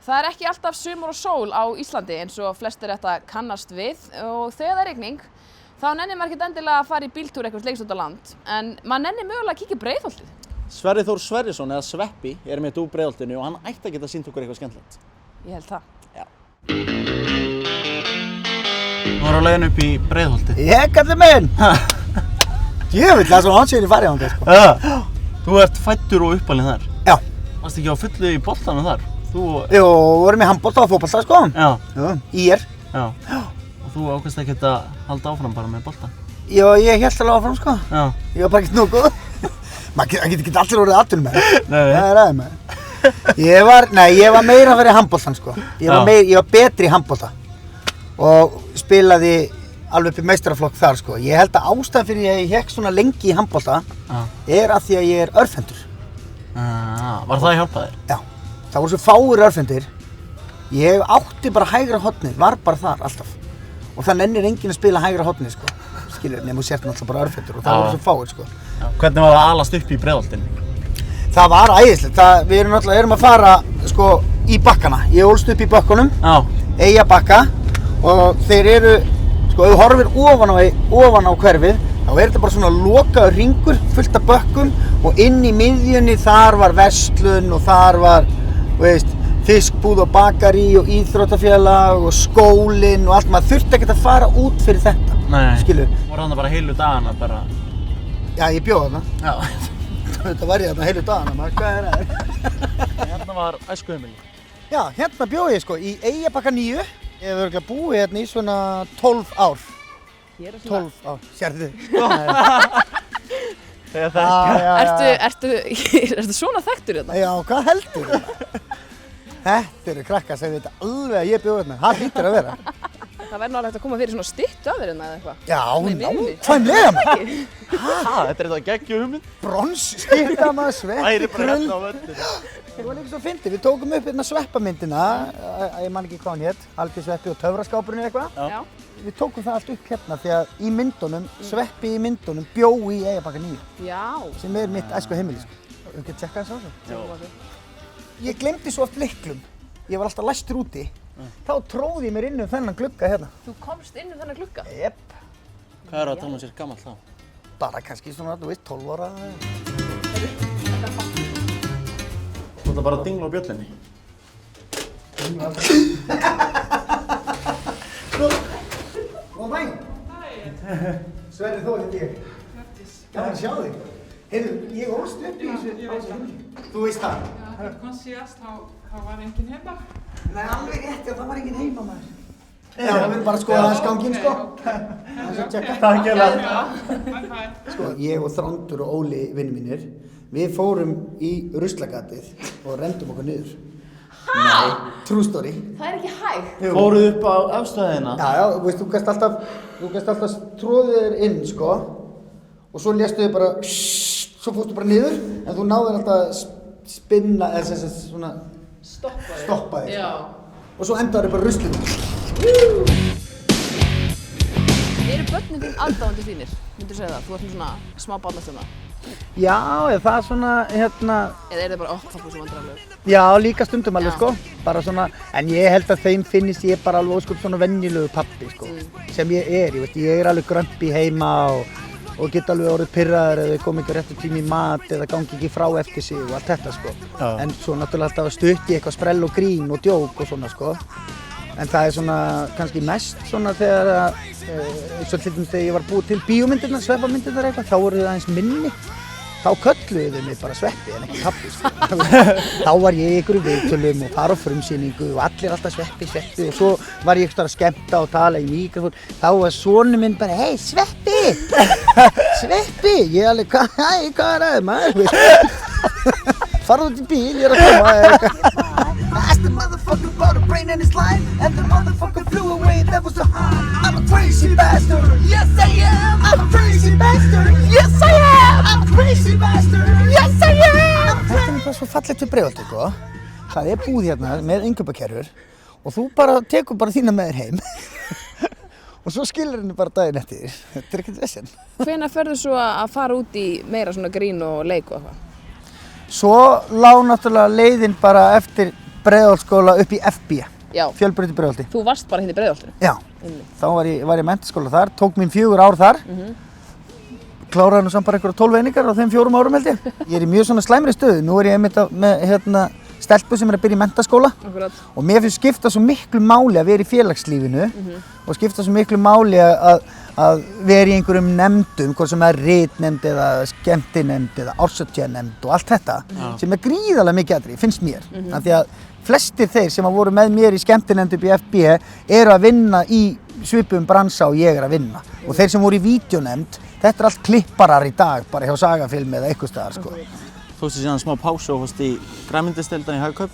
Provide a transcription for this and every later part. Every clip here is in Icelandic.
Það ekki alltaf sumar og sól á Íslandi eins og flestir þetta kannast við og þegar það rigning þá nennir maður ekkert endilega að fara í bíltúr eitthvað lengst út á land en maður nennir mögulega að kíkja í Breiðholtið. Sverrir Þór Sverrisson eða Sveppi með úr Breiðholtinu og hann ætti að geta sýnt okkur eitthvað skemmtilegt. Ég held það. Já. Nú á leiðin upp í Breiðholtið. Ég kallið minn! Djöfull, það er svo hansinn í farið á hann sko. Já. Þú ert fæddur og uppalinn þar. Já. Varst ekki á fullu í boltanum þar? Jú, vorum í handbolta og fótbolta sko. Já. Jú, IR. Já. Og þú ákveðst ekki að halda áfram bara með bolta? Jú, ég hélt alveg áfram sko. Já. Ég var bara ekkert nógu góð. Maður getur ekki allir orðið atvinnumaður. Nei. Það er aðeins maður. Ég var meira að vera í handboltan sko. Ég var betri í handbolta. Og spilaði alveg upp í meistaraflokk þar sko. Ég held að ástæðan fyrir að ég hékk svona lengi í handbolta er að því að ég er örvhentur. Var það að hjálpa þér? Já. Það voru svo fáir örvhentir. Ég átti bara hægra hornið, var bara þar alltaf. Og það nennir enginn að spila hægra hornið sko. Skilur, nema þú sért náttúrulega bara örvhentur og það voru svo fáir sko. Já. Hvernig var það að alast upp í Breiðholtinu? Það var æðislegt. Við erum að fara sko í bakkana. Ég ólst upp í bökkunum. Já. Eyjabakka og þeir eru sko ef þú horfir ofan á hverfið þá þetta bara svona lokaður hringur fullt af bökkum og inn í miðjunni þar var verslun og þar var fiskbúð og bakari og íþróttafélag og skólinn og allt. Maður þurfti ekkert að fara út fyrir þetta. Nei. Skilur. Voru þarna bara heilu dagana bara? Já, ég bjó þarna. Já. Þetta var ég þarna heilu dagana, maður, hvað er það? Hérna var æskuheimili. Já, hérna bjó ég sko í Eyjabakka 9. Ég hef örugglega búið hérna í svona 12 ár. Hér er svona... 12 ár, sérðu? Þegar það Ertu svona þekktur hérna? Já, hvað heldur þetta? Þetta eru krakkar sem veit alveg að ég bjó hérna. Það hlýtur að vera. Það verður alveg hægt að koma fyrir svona styttu af þér hérna eða eitthvað. Já, miðjunni. nákvæmlega maður. Þetta er þetta geggjuð hugmynd. Bronsstytta maður, Æri bara Sveppi, hérna á völlinu. Það var líka svo fyndið. Við tókum upp hérna Sveppamyndina, ég man ekki hvað hún hét, Algjör Sveppi og Töfraskápurinn eða eitthvað. Já. Við tókum það allt upp hérna því að í myndunum, Sveppi í myndunum bjó í Eyjabakka 9, Já. sem er mitt æskuheimili sko. Við getum tjekkað þess á þessu. Ég glemdi svo oft lyklum. Ég var alltaf læstur úti. Þá tróði ég mér inn þennan glugga hérna. Þú komst inn þennan glugga? Jepp. Hvað er að tala sér gamall þá? Bara kannski svona, þú veist, 12 ára. Þú ætla bara að dingla á bjöllinni. Góðan daginn. Hæ. Sverrir Þór heiti ég. Gaman að sjá þig. Heyrðu, ég ólst upp í þessu heimili. Þú veist það? Já, þegar kom síðast, þá var enginn heima. Nei, alveg rétt, já, það var enginn heima maður. Já, við erum bara að skoða aðeins ganginn, sko. Aðeins að tjekka. Takk hérlega. Bye. Sko, ég og Þrándur og Óli, vinir mínir, við fórum í ruslagatið og rendum okkur niður. Nei, true story. Það er ekki hægt. Fóruð upp á afstæðina? Já, veist, þú gæst alltaf tróðið þér inn, sko, og svo léstu þið bara, svo fórstu bara niður, en þú náðir alltaf að spinna, eða sem sagt svona, stoppa þig, sko. Og svo endaður þið bara ruslinu. Eru börnin þín aðdáendur þínir? Myndirðu segja það? Þú ert svona smá barnastjóna. Já, það er svona, Eða er þið bara, pappa er svo vandræðalegur? Já, líka stundum alveg, sko, bara svona, en ég held að þeim finnist ég bara alveg ósköp svona venjulegu pappi, sko, sem ég er, ég er alveg grömpi heima og get alveg orðið pirraður ef þau kom ekki réttu tími í mat eða gangi ekki frá eftir sig og allt þetta, sko. Já. En svo náttúrulega alltaf stutt í eitthvað sprell og grín og djók og svona, sko. En það er svona kannski mest svona þegar eins og til dæmis þegar ég var búið til bíómyndirnar, Sveppamyndirnar eitthvað, þá voru þau aðeins minni. Þá kölluðu þau mig bara Sveppi en ekki pappi, sko. Þá var ég í einhverju viðtölum og fara á frumsýningu og allir alltaf Sveppi og svo var ég eitthvað að skemmta og tala í mikrofón. Þá var sonur minn bara, hei Sveppi! Sveppi! Ég alveg, hvað er það maður? Farðu út í bíl, ég er að koma. Asked the motherfucker about a brain in his life, and the motherfucker flew away, that was a high. I'm a crazy bastard, yes I am. I'm a crazy bastard, yes I am. I'm a crazy bastard, yes I am. Þetta er bara svo fallegt við Breiðholtið, sko. Það er búð hérna með innkaupakerrur og þú bara tekur bara þína með þér heim. Og svo skilur henni bara daginn eftir. Þetta er ekkert vesen. Hvenær ferðu svo að fara út í meira svona grín og leik og eitthvað? Svo lá náttúrulega leiðin bara eftir Breiðholtsskóla upp í FB, Já. Fjölbraut í Breiðholti. Þú varst bara hérna í Breiðholtinu. Já, Einmitt. þá var ég menntaskóla þar, tók mín 4 ár þar. Kláraði nú samt bara einhverja 12 einingar á þeim 4 árum held ég. Ég er í mjög svona slæmri stöðu. Nú er ég einmitt með stelpu sem er að byrja í menntaskóla. Akkurat. Og mér finnst skipta svo miklu máli að vera í félagslífinu og skipta svo miklu máli að vera í einhverjum nefndum, hvort sem er ritnefnd eða skemmtinefnd eða árshátíðarnefnd og allt þetta sem er gríðarlega mikið atriði, finnst mér. Af því að flestir þeir sem voru með mér í skemmtinefnd upp í FB eru að vinna í svipuðum bransa og ég er að vinna. Og þeir sem voru í vídeónefnd, þetta er allt klipparar í dag, bara hjá Sagafilmi eða eitthvað staðar sko. Tókstu síðan smá pásu og fórst í græmyndisdeildan í Hagkaup?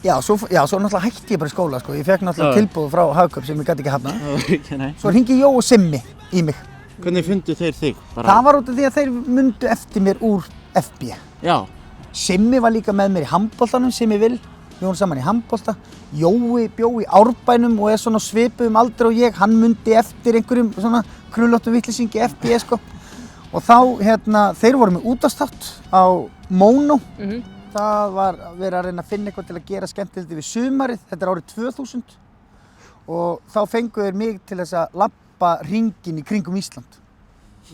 Já, svo náttúrulega hætti ég bara í skóla sko. Ég fekk náttúrulega tilboð frá Hagkaup sem ég gæti ekki hafnað. Svo hringi Jó og Simmi í mig. Hvernig fundu þeir þig? Það var út af því að þeir mundu eftir mér úr FB. Já. Simmi var líka með mér í handboltanum, Simmi Vil. Við vorum saman í handbolta. Jói bjó í Árbænum og er svona svipuðum aldri og ég. Hann mundi eftir einhverjum svona krullóttum vitleysingi í FB sko. Og þá, þeir voru með útvarpsþátt á Mónó. Það var verið að reyna að finna eitthvað til að gera skemmtilegt við sumarið. Þetta er árið 2000. Og þá fengu þeir mig til þess að labba hringinn í kringum Ísland.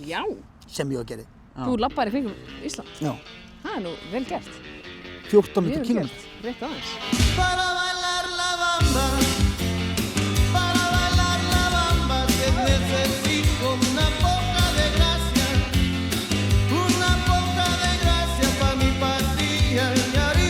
Já. Sem ég gerði. Þú labbar í kringum Ísland. Já. Það er nú vel gert. 14 kílómetrar. Rétt aðeins.